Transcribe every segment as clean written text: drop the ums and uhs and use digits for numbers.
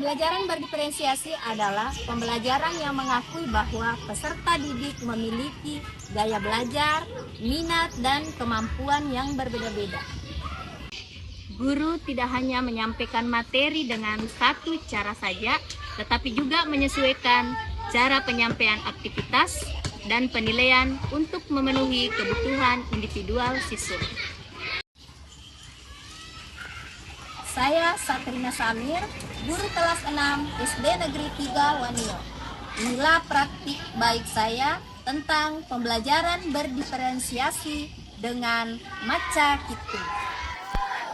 Pembelajaran berdiferensiasi adalah pembelajaran yang mengakui bahwa peserta didik memiliki gaya belajar, minat, dan kemampuan yang berbeda-beda. Guru tidak hanya menyampaikan materi dengan satu cara saja, tetapi juga menyesuaikan cara penyampaian aktivitas dan penilaian untuk memenuhi kebutuhan individual siswa. Saya Satrina Samir, guru kelas 6 SD Negeri 3 Wanio. Inilah praktik baik saya tentang pembelajaran berdiferensiasi dengan maca kitu.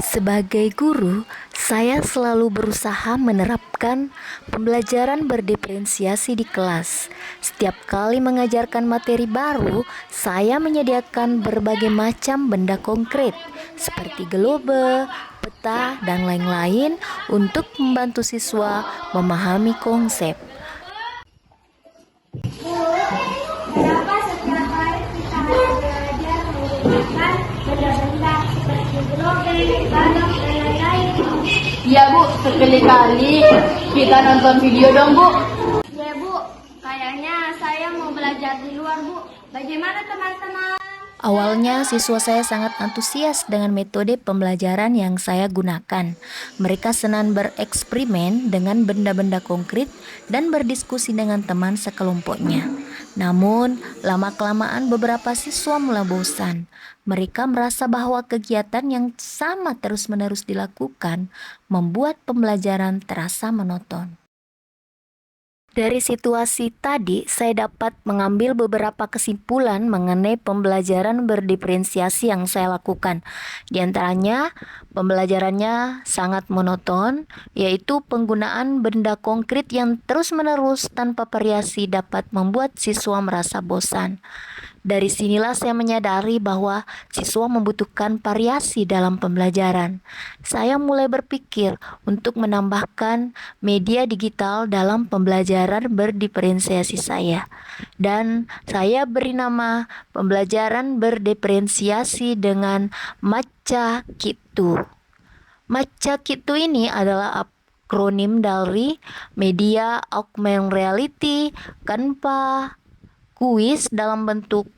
Sebagai guru, saya selalu berusaha menerapkan pembelajaran berdiferensiasi di kelas. Setiap kali mengajarkan materi baru, saya menyediakan berbagai macam benda konkret seperti gelobe, peta, dan lain-lain untuk membantu siswa memahami konsep. Kenapa setiap hari kita harus belajar menggunakan benda-benda seperti gelobe, balok, dan lain-lain? Iya Bu, sekali-kali kita nonton video dong Bu. Ya Bu, kayaknya saya mau belajar di luar Bu. Bagaimana teman-teman? Awalnya siswa saya sangat antusias dengan metode pembelajaran yang saya gunakan. Mereka senang bereksperimen dengan benda-benda konkret dan berdiskusi dengan teman sekelompoknya. Namun, lama-kelamaan beberapa siswa mulai bosan. Mereka merasa bahwa kegiatan yang sama terus-menerus dilakukan membuat pembelajaran terasa monoton. Dari situasi tadi, saya dapat mengambil beberapa kesimpulan mengenai pembelajaran berdiferensiasi yang saya lakukan. Di antaranya, pembelajarannya sangat monoton, yaitu penggunaan benda konkret yang terus-menerus tanpa variasi dapat membuat siswa merasa bosan. Dari sinilah saya menyadari bahwa siswa membutuhkan variasi dalam pembelajaran. Saya mulai berpikir untuk menambahkan media digital dalam pembelajaran berdiferensiasi saya. Dan saya beri nama pembelajaran berdiferensiasi dengan maca kitu. Maca kitu ini adalah akronim dari media augmented reality, Canva, kuis dalam bentuk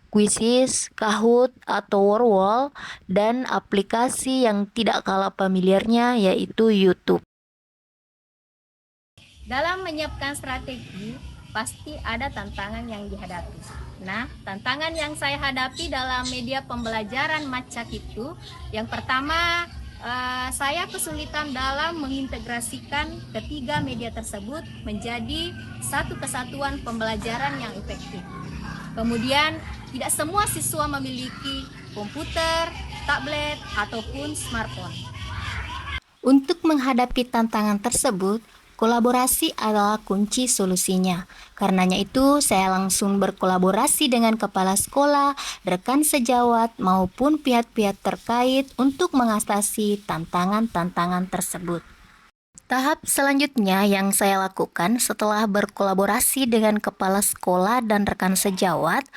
Quizizz, Kahoot, atau Wordwall, dan aplikasi yang tidak kalah familiarnya yaitu YouTube. Dalam menyiapkan strategi, pasti ada tantangan yang dihadapi. Nah, tantangan yang saya hadapi dalam media pembelajaran maca kitu, yang pertama, saya kesulitan dalam mengintegrasikan ketiga media tersebut menjadi satu kesatuan pembelajaran yang efektif. Kemudian, tidak semua siswa memiliki komputer, tablet, ataupun smartphone. Untuk menghadapi tantangan tersebut, kolaborasi adalah kunci solusinya. Karenanya itu, saya langsung berkolaborasi dengan kepala sekolah, rekan sejawat, maupun pihak-pihak terkait untuk mengatasi tantangan-tantangan tersebut. Tahap selanjutnya yang saya lakukan setelah berkolaborasi dengan kepala sekolah dan rekan sejawat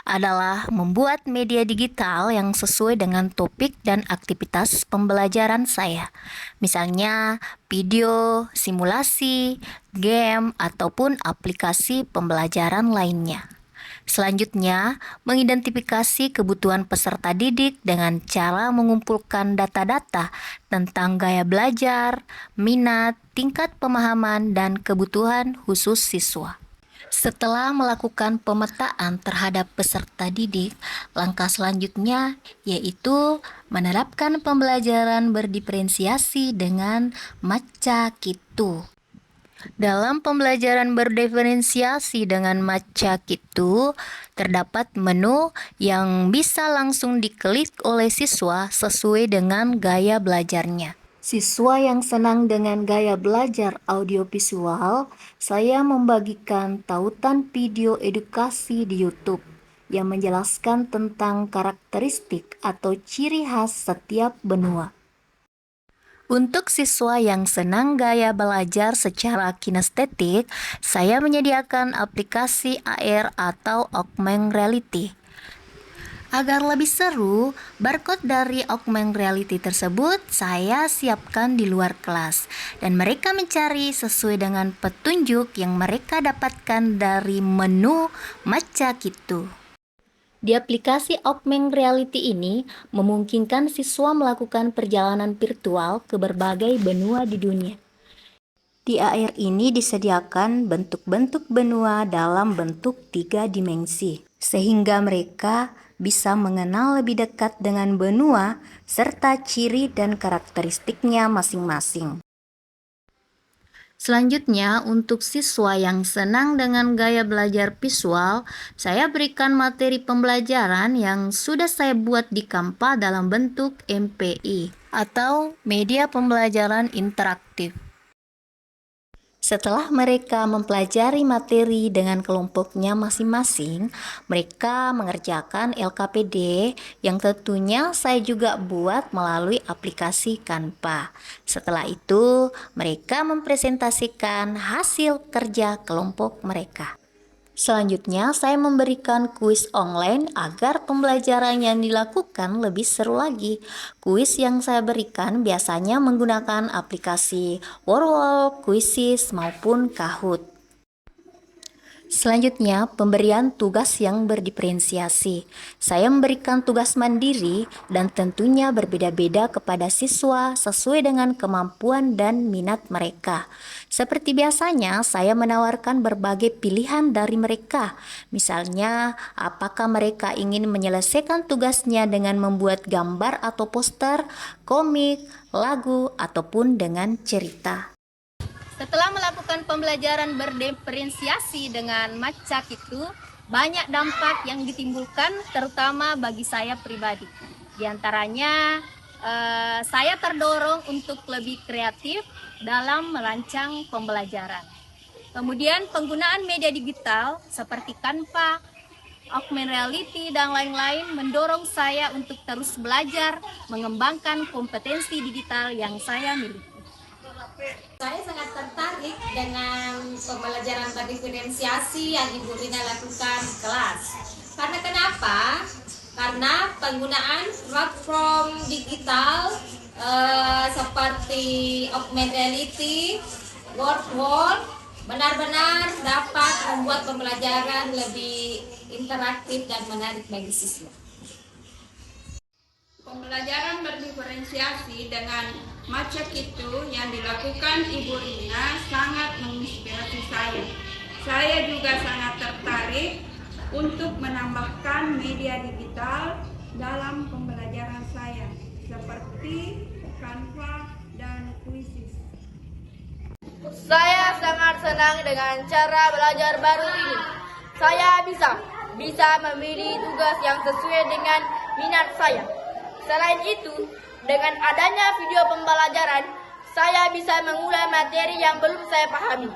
adalah membuat media digital yang sesuai dengan topik dan aktivitas pembelajaran saya. Misalnya video, simulasi, game, ataupun aplikasi pembelajaran lainnya. Selanjutnya, mengidentifikasi kebutuhan peserta didik dengan cara mengumpulkan data-data tentang gaya belajar, minat, tingkat pemahaman, dan kebutuhan khusus siswa. Setelah melakukan pemetaan terhadap peserta didik, langkah selanjutnya yaitu menerapkan pembelajaran berdiferensiasi dengan maca kitu. Dalam pembelajaran berdiferensiasi dengan maca kitu, terdapat menu yang bisa langsung diklik oleh siswa sesuai dengan gaya belajarnya. Siswa yang senang dengan gaya belajar audiovisual, saya membagikan tautan video edukasi di YouTube yang menjelaskan tentang karakteristik atau ciri khas setiap benua. Untuk siswa yang senang gaya belajar secara kinestetik, saya menyediakan aplikasi AR atau augmented reality. Agar lebih seru, barcode dari augmented reality tersebut saya siapkan di luar kelas dan mereka mencari sesuai dengan petunjuk yang mereka dapatkan dari menu Matcha Kitu. Di aplikasi augmented reality ini memungkinkan siswa melakukan perjalanan virtual ke berbagai benua di dunia. Di AR ini disediakan bentuk-bentuk benua dalam bentuk 3 dimensi, sehingga mereka bisa mengenal lebih dekat dengan benua serta ciri dan karakteristiknya masing-masing. Selanjutnya, untuk siswa yang senang dengan gaya belajar visual, saya berikan materi pembelajaran yang sudah saya buat di Canva dalam bentuk MPI atau media pembelajaran interaktif. Setelah mereka mempelajari materi dengan kelompoknya masing-masing, mereka mengerjakan LKPD yang tentunya saya juga buat melalui aplikasi Canva. Setelah itu, mereka mempresentasikan hasil kerja kelompok mereka. Selanjutnya, saya memberikan kuis online agar pembelajaran yang dilakukan lebih seru lagi. Kuis yang saya berikan biasanya menggunakan aplikasi Wordwall, Quizizz, maupun Kahoot. Selanjutnya, pemberian tugas yang berdiferensiasi. Saya memberikan tugas mandiri dan tentunya berbeda-beda kepada siswa sesuai dengan kemampuan dan minat mereka. Seperti biasanya, saya menawarkan berbagai pilihan dari mereka. Misalnya, apakah mereka ingin menyelesaikan tugasnya dengan membuat gambar atau poster, komik, lagu, ataupun dengan cerita. Setelah melakukan pembelajaran berdiferensiasi dengan Matcha Kitu, banyak dampak yang ditimbulkan terutama bagi saya pribadi. Di antaranya, saya terdorong untuk lebih kreatif dalam merancang pembelajaran. Kemudian penggunaan media digital seperti Canva, augmented reality, dan lain-lain mendorong saya untuk terus belajar, mengembangkan kompetensi digital yang saya miliki. Saya sangat tertarik dengan pembelajaran berdiferensiasi yang Ibu Rina lakukan di kelas. Karena kenapa? Karena penggunaan platform digital seperti augmented reality, Wordwall benar-benar dapat membuat pembelajaran lebih interaktif dan menarik bagi siswa. Pembelajaran berdiferensiasi dengan Matcha Kitu yang dilakukan Ibu Rina sangat menginspirasi saya. Saya juga sangat tertarik untuk menambahkan media digital dalam pembelajaran saya, seperti Canva dan Quizizz. Saya sangat senang dengan cara belajar baru ini. Saya bisa memilih tugas yang sesuai dengan minat saya. Selain itu, dengan adanya video pembelajaran, saya bisa mengulang materi yang belum saya pahami.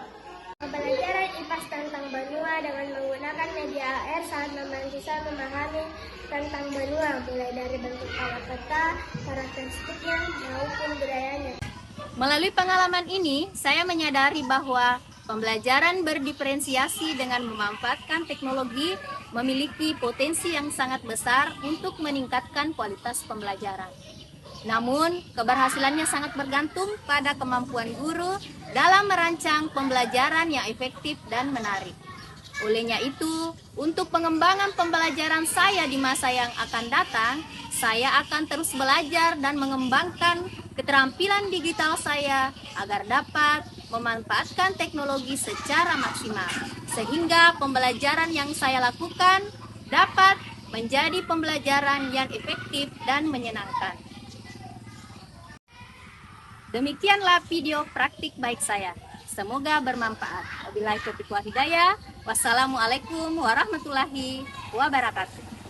Pembelajaran IPAS tentang benua dengan menggunakan media AR sangat membantu saya memahami tentang benua, mulai dari bentuk pola peta, karakteristiknya, maupun budayanya. Melalui pengalaman ini, saya menyadari bahwa pembelajaran berdiferensiasi dengan memanfaatkan teknologi memiliki potensi yang sangat besar untuk meningkatkan kualitas pembelajaran. Namun, keberhasilannya sangat bergantung pada kemampuan guru dalam merancang pembelajaran yang efektif dan menarik. Olehnya itu, untuk pengembangan pembelajaran saya di masa yang akan datang, saya akan terus belajar dan mengembangkan keterampilan digital saya agar dapat memanfaatkan teknologi secara maksimal, sehingga pembelajaran yang saya lakukan dapat menjadi pembelajaran yang efektif dan menyenangkan. Demikianlah video praktik baik saya. Semoga bermanfaat. Wabillahi taufiq wal hidayah. Wassalamualaikum warahmatullahi wabarakatuh.